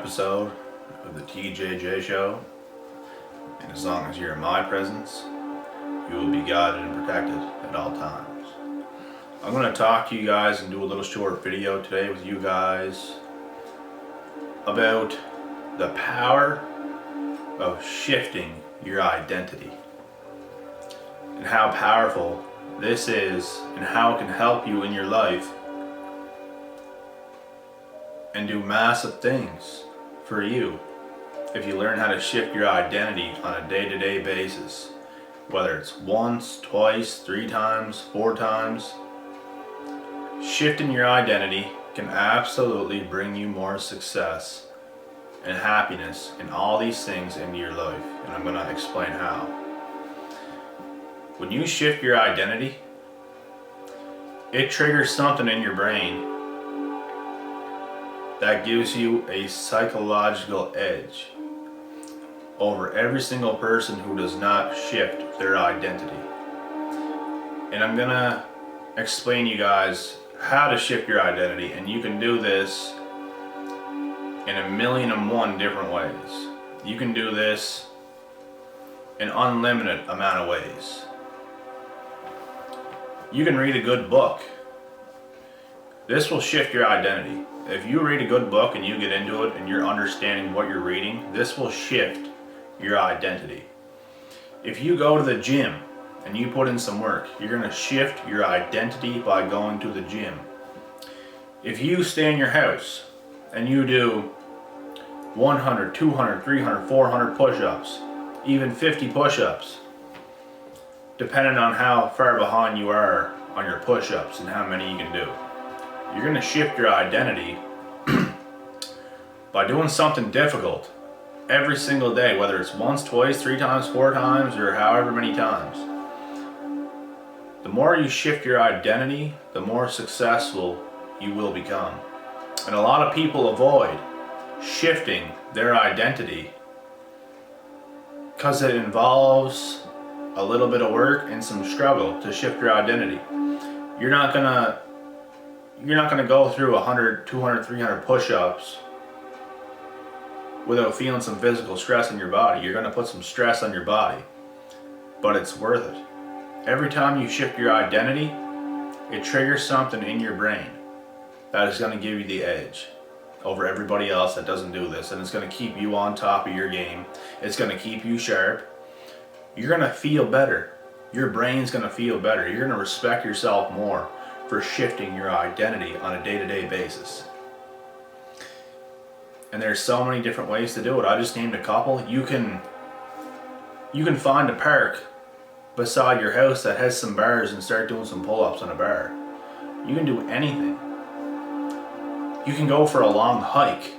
episode of the TJJ Show, and as long as you're in my presence, you will be guided and protected at all times. I'm going to talk to you guys and do a little short video today with you guys about the power of shifting your identity and how powerful this is and how it can help you in your life and do massive things for you if you learn how to shift your identity on a day-to-day basis, whether it's once, twice, 3 times, 4 times. Shifting your identity can absolutely bring you more success and happiness and all these things into your life, and I'm going to explain how. When you shift your identity, it triggers something in your brain that gives you a psychological edge over every single person who does not shift their identity. And I'm gonna explain you guys how to shift your identity, and you can do this in 1,000,001 different ways. You can do this in unlimited amount of ways. You can read a good book. This will shift your identity. If you read a good book and you get into it and you're understanding what you're reading, this will shift your identity. If you go to the gym and you put in some work, you're going to shift your identity by going to the gym. If you stay in your house and you do 100, 200, 300, 400 push-ups, even 50 push-ups, depending on how far behind you are on your push-ups and how many you can do, you're going to shift your identity by doing something difficult every single day, whether it's once, twice, 3 times, 4 times, or however many times. The more you shift your identity, the more successful you will become. And a lot of people avoid shifting their identity because it involves a little bit of work and some struggle to shift your identity. You're not gonna go through 100, 200, 300 push-ups without feeling some physical stress in your body. You're gonna put some stress on your body, but it's worth it. Every time you shift your identity, it triggers something in your brain that is gonna give you the edge over everybody else that doesn't do this, and it's gonna keep you on top of your game. It's gonna keep you sharp. You're gonna feel better. Your brain's gonna feel better. You're gonna respect yourself more for shifting your identity on a day-to-day basis. And there's so many different ways to do it. I just named a couple. You can find a park beside your house that has some bars and start doing some pull-ups on a bar. You can do anything. You can go for a long hike,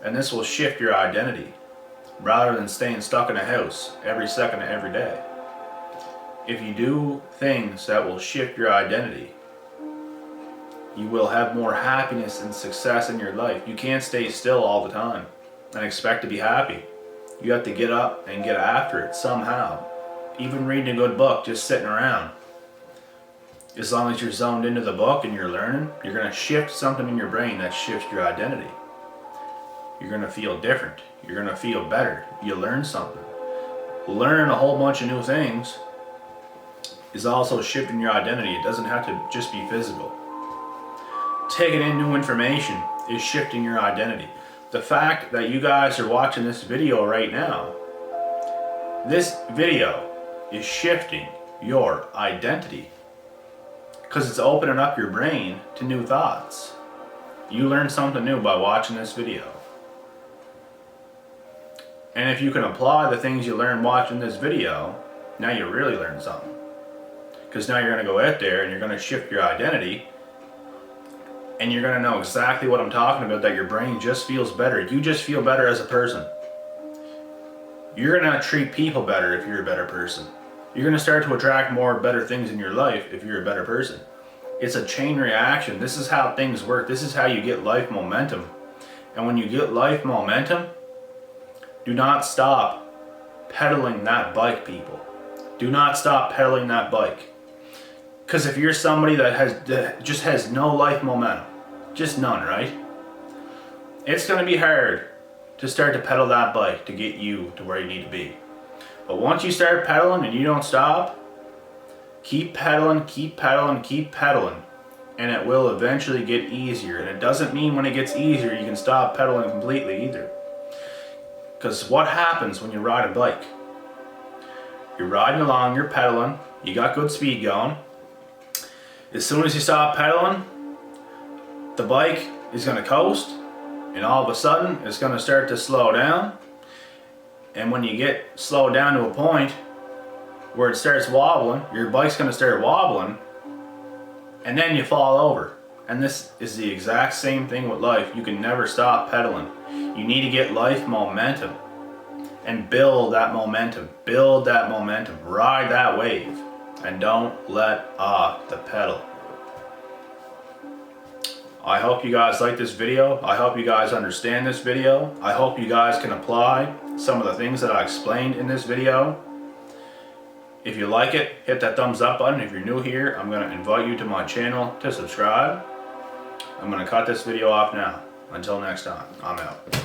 and this will shift your identity rather than staying stuck in a house every second of every day. If you do things that will shift your identity, you will have more happiness and success in your life. You can't stay still all the time and expect to be happy. You have to get up and get after it somehow. Even reading a good book, just sitting around. As long as you're zoned into the book and you're learning, you're going to shift something in your brain that shifts your identity. You're going to feel different. You're going to feel better. You learn something. Learning a whole bunch of new things is also shifting your identity. It doesn't have to just be physical. Taking in new information is shifting your identity. The fact that you guys are watching this video right now, this video is shifting your identity because it's opening up your brain to new thoughts. You learn something new by watching this video. And if you can apply the things you learn watching this video, now you really learn something. Because now you're going to go out there and you're going to shift your identity, and you're going to know exactly what I'm talking about, that your brain just feels better. You just feel better as a person. You're going to treat people better if you're a better person. You're going to start to attract more better things in your life if you're a better person. It's a chain reaction. This is how things work. This is how you get life momentum. And when you get life momentum, do not stop pedaling that bike, people. Do not stop pedaling that bike. Because if you're somebody that just has no life momentum, just none, right? It's going to be hard to start to pedal that bike to get you to where you need to be. But once you start pedaling and you don't stop, keep pedaling, keep pedaling, keep pedaling, and it will eventually get easier. And it doesn't mean when it gets easier you can stop pedaling completely either. Because what happens when you ride a bike? You're riding along, you're pedaling, you got good speed going. As soon as you stop pedaling, the bike is going to coast, and all of a sudden it's going to start to slow down. And when you get slowed down to a point where it starts wobbling, your bike's going to start wobbling, and then you fall over. And this is the exact same thing with life. You can never stop pedaling. You need to get life momentum and build that momentum. Build that momentum. Ride that wave, and don't let off the pedal. I hope you guys like this video. I hope you guys understand this video. I hope you guys can apply some of the things that I explained in this video. If you like it, hit that thumbs up button. If you're new here, I'm going to invite you to my channel to subscribe. I'm going to cut this video off now. Until next time, I'm out.